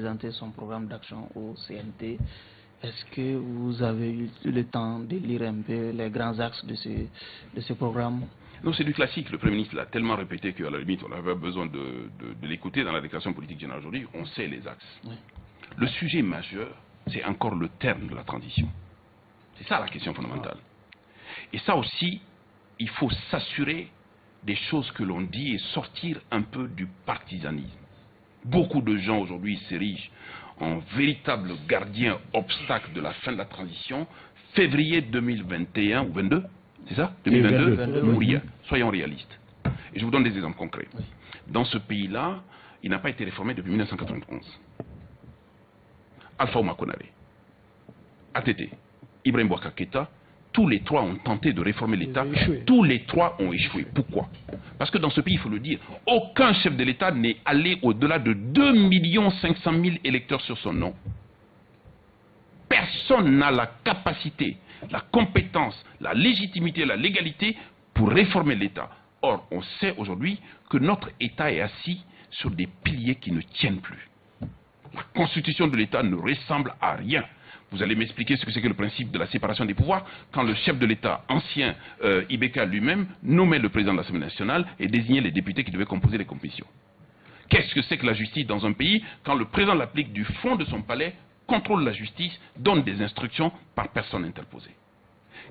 présenté son programme d'action au CNT. Est-ce que vous avez eu le temps de lire un peu les grands axes de ce programme? Non, c'est du classique. Le Premier ministre l'a tellement répété qu'à la limite, on avait besoin de l'écouter dans la déclaration politique générale aujourd'hui. On sait les axes. Oui. Le sujet majeur, c'est encore le terme de la transition. C'est ça la question fondamentale. Et ça aussi, il faut s'assurer des choses que l'on dit et sortir un peu du partisanisme. Beaucoup de gens aujourd'hui s'érigent en véritable gardien obstacle de la fin de la transition. Février 2021 ou 22, c'est ça 2022 ou rien. Soyons réalistes. Et je vous donne des exemples concrets. Oui. Dans ce pays-là, il n'a pas été réformé depuis 1991. Alpha Oumar Konaré, ATT, Ibrahim Boubacar Keïta, tous les trois ont tenté de réformer l'État. Tous les trois ont échoué. Pourquoi? Parce que dans ce pays, il faut le dire, aucun chef de l'État n'est allé au-delà de 2 500 000 électeurs sur son nom. Personne n'a la capacité, la compétence, la légitimité, la légalité pour réformer l'État. Or, on sait aujourd'hui que notre État est assis sur des piliers qui ne tiennent plus. La constitution de l'État ne ressemble à rien. Vous allez m'expliquer ce que c'est que le principe de la séparation des pouvoirs quand le chef de l'État, ancien Ibeka lui-même, nommait le président de l'Assemblée nationale et désignait les députés qui devaient composer les commissions. Qu'est-ce que c'est que la justice dans un pays quand le président l'applique du fond de son palais, contrôle la justice, donne des instructions par personne interposée?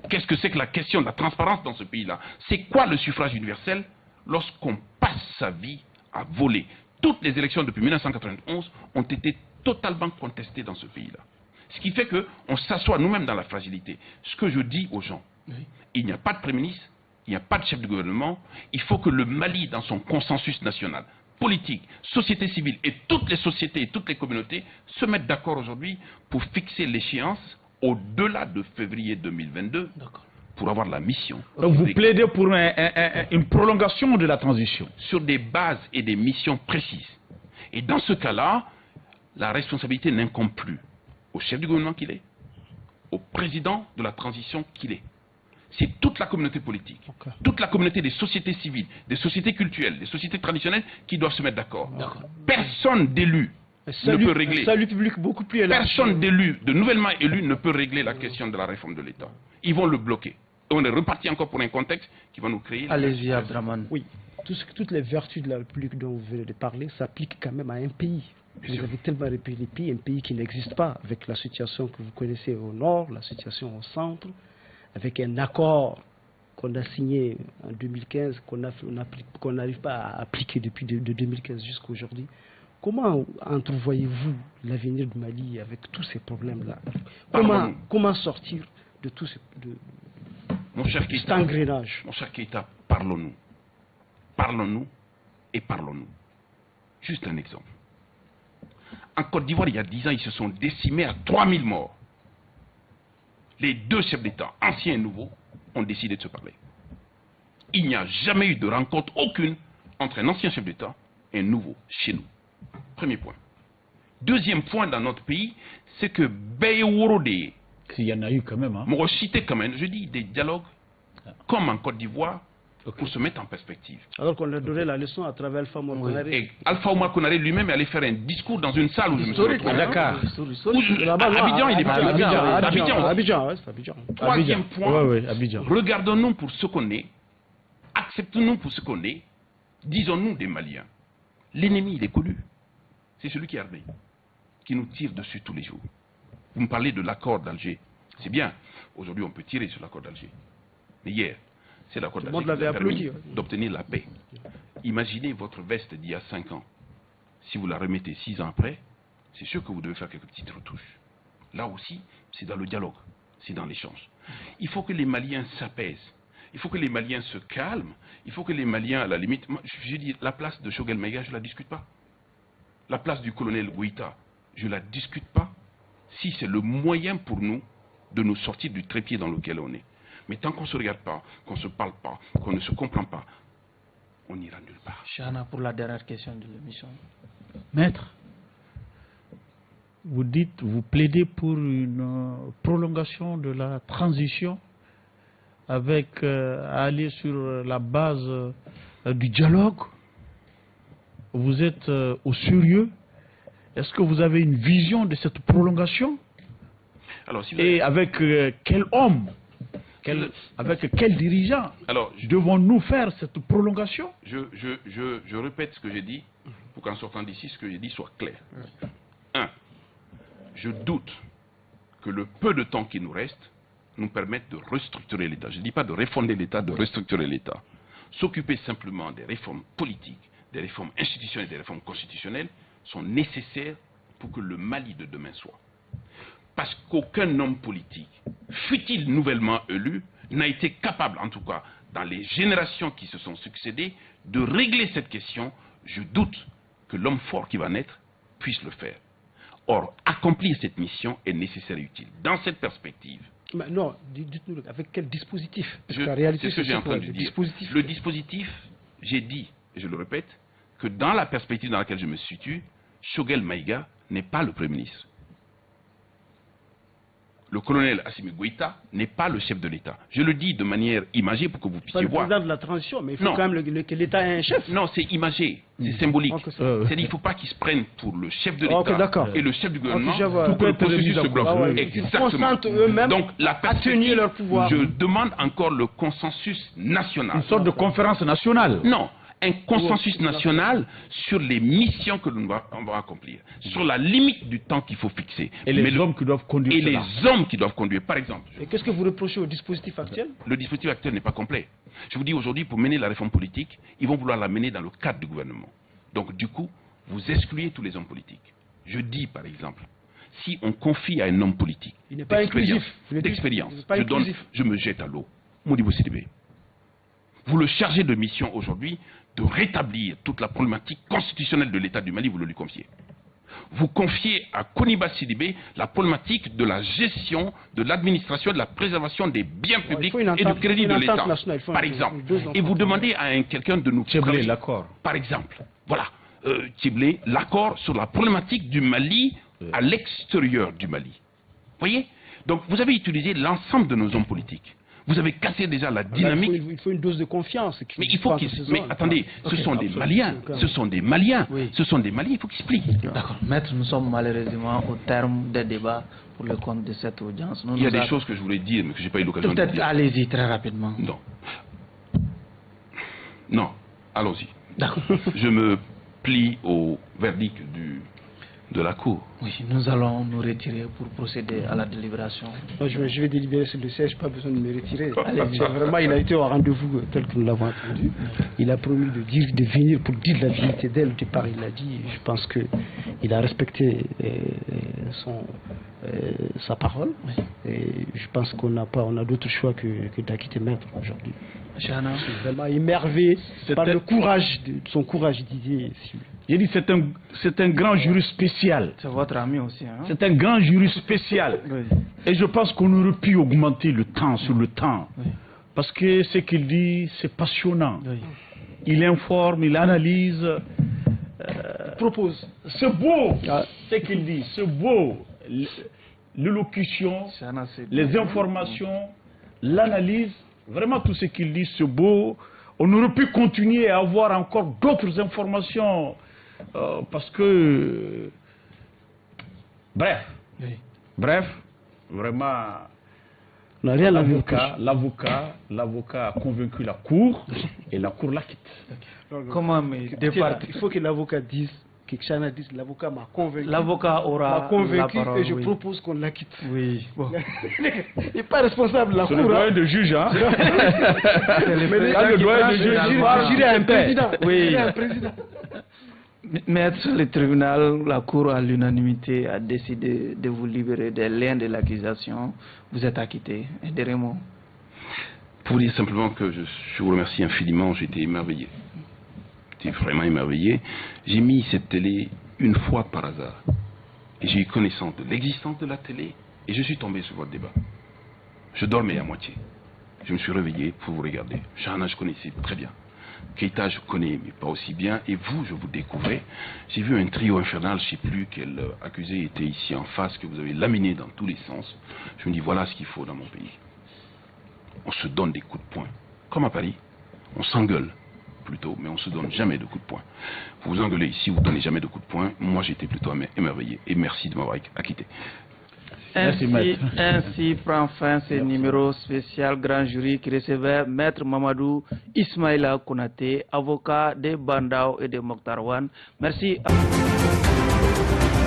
Qu'est-ce que c'est que la question de la transparence dans ce pays-là? C'est quoi le suffrage universel lorsqu'on passe sa vie à voler? Toutes les élections depuis 1991 ont été totalement contestées dans ce pays-là. Ce qui fait qu'on s'assoit nous-mêmes dans la fragilité. Ce que je dis aux gens, il n'y a pas de Premier ministre, il n'y a pas de chef de gouvernement, il faut que le Mali, dans son consensus national, politique, société civile et toutes les sociétés et toutes les communautés se mettent d'accord aujourd'hui pour fixer l'échéance au-delà de février 2022 pour avoir la mission. Donc vous plaidez pour une prolongation de la transition. Sur des bases et des missions précises. Et dans ce cas-là, la responsabilité n'incombe plus au chef du gouvernement qu'il est, au président de la transition qu'il est. C'est toute la communauté politique, toute la communauté des sociétés civiles, des sociétés culturelles, des sociétés traditionnelles qui doivent se mettre d'accord. Personne d'élu ne peut régler. Salut public beaucoup plus élargi. Personne d'élu, de nouvellement élu, ne peut régler la question de la réforme de l'État. Ils vont le bloquer. Et on est reparti encore pour un contexte qui va nous créer... Allez-y, Abdraman. Oui, toutes les vertus de la République dont vous venez de parler s'appliquent quand même à un pays. Vous avez tellement répété les pays, un pays qui n'existe pas, avec la situation que vous connaissez au nord, la situation au centre, avec un accord qu'on a signé en 2015, qu'on n'arrive pas à appliquer depuis de 2015 jusqu'à aujourd'hui. Comment entrevoyez-vous l'avenir du Mali avec tous ces problèmes-là? Comment sortir de tout cet engrenage? Mon cher Keïta, parlons-nous. Parlons-nous et parlons-nous. Juste un exemple. En Côte d'Ivoire, il y a 10 ans, ils se sont décimés à 3000 morts. Les deux chefs d'État, anciens et nouveaux, ont décidé de se parler. Il n'y a jamais eu de rencontre aucune entre un ancien chef d'État et un nouveau chez nous. Premier point. Deuxième point dans notre pays, c'est que Beyorode, il y en a eu quand même, hein. Moi, cité quand même, je dis des dialogues comme en Côte d'Ivoire, pour se mettre en perspective. Alors qu'on a donné la leçon à travers Alpha Oumar Konaré. Et Alpha Oumar Konaré lui-même est allé faire un discours dans une salle où je me suis retrouvé. À Dakar. Abidjan, il est parti. Abidjan. Troisième point, Abidjan. regardons-nous pour ce qu'on est, acceptons-nous pour ce qu'on est, disons-nous des Maliens. L'ennemi, il est connu. C'est celui qui est armé, qui nous tire dessus tous les jours. Vous me parlez de l'accord d'Alger. C'est bien. Aujourd'hui, on peut tirer sur l'accord d'Alger. Mais hier, c'est l'accord d'Alger qui a permis d'obtenir la paix. Imaginez votre veste d'il y a 5 ans. Si vous la remettez 6 ans après, c'est sûr que vous devez faire quelques petites retouches. Là aussi, c'est dans le dialogue, c'est dans l'échange. Il faut que les Maliens s'apaisent. Il faut que les Maliens se calment. Il faut que les Maliens, à la limite... Je dis, la place de Choguel Maïga, je ne la discute pas. La place du colonel Goïta, je ne la discute pas. Si c'est le moyen pour nous de nous sortir du trépied dans lequel on est. Mais tant qu'on ne se regarde pas, qu'on ne se parle pas, qu'on ne se comprend pas, on n'ira nulle part. Chana, pour la dernière question de l'émission. Maître, vous plaidez pour une prolongation de la transition avec aller sur la base du dialogue. Vous êtes au sérieux Est-ce que vous avez une vision de cette prolongation? Alors, si vous Et avec quel homme, avec quel dirigeant devons-nous faire cette prolongation? Je répète ce que j'ai dit, pour qu'en sortant d'ici, ce que j'ai dit soit clair. 1. Je doute que le peu de temps qui nous reste nous permette de restructurer l'État. Je ne dis pas de refonder l'État, de restructurer l'État. S'occuper simplement des réformes politiques, des réformes institutionnelles, des réformes constitutionnelles sont nécessaires pour que le Mali de demain soit. Parce qu'aucun homme politique, fût-il nouvellement élu, n'a été capable, en tout cas dans les générations qui se sont succédées, de régler cette question. Je doute que l'homme fort qui va naître puisse le faire. Or, accomplir cette mission est nécessaire et utile. Dans cette perspective... Mais non, dites-nous avec quel dispositif? C'est ce que j'ai entendu dire. Le dispositif, j'ai dit, et je le répète, que dans la perspective dans laquelle je me situe, Choguel Maïga n'est pas le Premier ministre. Le colonel Assimi Goïta n'est pas le chef de l'État. Je le dis de manière imagée pour que vous puissiez voir. Le président de la transition, mais il faut quand même que l'État ait un chef. Non, c'est imagé, c'est symbolique. C'est-à-dire qu'il ne faut pas qu'il se prenne pour le chef de l'État et le chef du gouvernement pour que le processus se bloque. Exactement. Donc, la perspective, leur pouvoir. Je demande encore le consensus national. Une sorte de conférence nationale. Non. Un consensus national sur les missions que nous devons accomplir, sur la limite du temps qu'il faut fixer. Et les hommes qui doivent conduire. Et les hommes qui doivent conduire, par exemple. Et qu'est-ce que vous reprochez au dispositif actuel? Le dispositif actuel n'est pas complet. Je vous dis aujourd'hui, pour mener la réforme politique, ils vont vouloir la mener dans le cadre du gouvernement. Donc du coup, vous excluez tous les hommes politiques. Je dis par exemple, si on confie à un homme politique d'expérience, je me jette à l'eau. Modibo Sidibé. Vous le chargez de mission aujourd'hui de rétablir toute la problématique constitutionnelle de l'État du Mali, vous le lui confiez. Vous confiez à Koniba Sidibé la problématique de la gestion, de l'administration, de la préservation des biens publics et du crédit de l'État, par exemple. Et vous demandez à quelqu'un de nous Tchiblé, l'accord. Par exemple, voilà, Tchiblé, l'accord sur la problématique du Mali à l'extérieur du Mali. Vous voyez? Donc vous avez utilisé l'ensemble de nos hommes politiques. Vous avez cassé déjà la dynamique. Il faut une dose de confiance. Mais il faut qu'ils... Mais attendez, ce sont des Maliens. Ce sont des Maliens. Ce sont des Maliens, il faut qu'ils expliquent. D'accord. Maître, nous sommes malheureusement au terme des débats pour le compte de cette audience. Il y a des choses que je voulais dire, mais que je n'ai pas eu l'occasion de dire. Peut-être allez-y très rapidement. Non. Non, allons-y. D'accord. Je me plie au verdict de la Cour. Oui, nous allons nous retirer pour procéder à la délibération. Moi, je vais délibérer sur le siège, pas besoin de me retirer. Vraiment, il a été au rendez-vous tel que nous l'avons entendu. Il a promis de venir pour dire la vérité dès le départ. Il l'a dit. Je pense qu'il a respecté sa parole. Oui. Et je pense qu'on a d'autres choix que d'acquitter maître aujourd'hui. Je suis vraiment émerveillé par le courage, son courage Didier. J'ai dit c'est un grand juriste spécial. C'est votre ami aussi. Hein? C'est un grand juriste spécial. Oui. Et je pense qu'on aurait pu augmenter le temps sur le temps. Oui. Parce que ce qu'il dit, c'est passionnant. Oui. Il informe, il analyse. Il propose. C'est beau ce qu'il dit. C'est beau. L'élocution, les informations, l'analyse. Vraiment tout ce qu'il dit, c'est beau. On aurait pu continuer à avoir encore d'autres informations. Parce que... Bref, vraiment, l'avocat a convaincu la Cour et la Cour la quitte. Comment il faut que l'avocat dise, que Chana dise, l'avocat m'a convaincu. L'avocat aura la parole, et je propose qu'on la quitte. Oui. Bon. Il n'est pas responsable de la Cour. C'est le doyen de juge, hein. Le doyen de juge, j'irai un président. Oui. Maître, le tribunal, la Cour à l'unanimité a décidé de vous libérer des liens de l'accusation. Vous êtes acquitté. Et des mots. Pour dire simplement que je vous remercie infiniment, j'ai été émerveillé. J'étais vraiment émerveillé. J'ai mis cette télé une fois par hasard. Et j'ai eu connaissance de l'existence de la télé et je suis tombé sur votre débat. Je dormais à moitié. Je me suis réveillé pour vous regarder. Chana, je connaissais très bien. Keïta, je connais, mais pas aussi bien. Et vous, je vous découvrais. J'ai vu un trio infernal, je ne sais plus quel accusé était ici en face, que vous avez laminé dans tous les sens. Je me dis, voilà ce qu'il faut dans mon pays. On se donne des coups de poing. Comme à Paris, on s'engueule. plutôt, mais on ne se donne jamais de coups de poing. Vous vous engueulez ici, vous ne donnez jamais de coups de poing. Moi, j'étais plutôt émerveillé. Et merci de m'avoir acquitté. Ainsi prend fin ce numéro spécial grand jury qui recevait Maître Mamadou Ismaïla Konaté, avocat de Bandao et de Mokhtar Wane. Merci à vous.